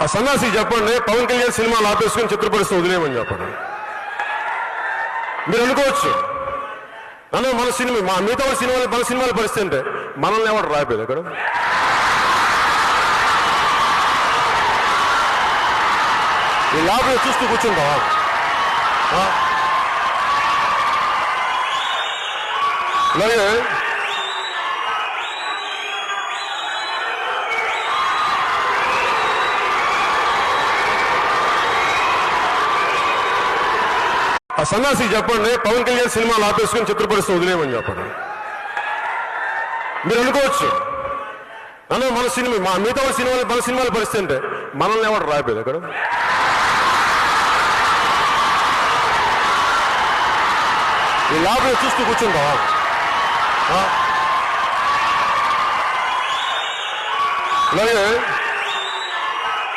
ఆ సన్నాసి చెప్పండి, పవన్ కళ్యాణ్ సినిమాలు ఆపేసుకుని చిత్రపరిశ్రమ వదిలేయమని చెప్పండి. మీరు అనుకోవచ్చు అన్న మన సినిమా మా మిగతా సినిమాలు మన సినిమాల పరిస్థితి అంటే మనల్ని ఎవరు రాయిపోయేది అక్కడ. ఈ ల్యాబ్లో చూస్తూ కూర్చుంటావా? అలాగే ఆ సన్నాసి చెప్పండి, పవన్ కళ్యాణ్ సినిమాలు ఆపేసుకుని చిత్రపరిశ్రమ వదిలేయమని చెప్పండి. మీరు అనుకోవచ్చు అన్న మన సినిమా మా మిగతా సినిమాలు మన సినిమాల పరిస్థితి అంటే మనల్ని ఎవరు రాయిపోయేది అక్కడ. ఈ ల్యాబ్లో చూస్తూ కూర్చుంటావా? అలాగే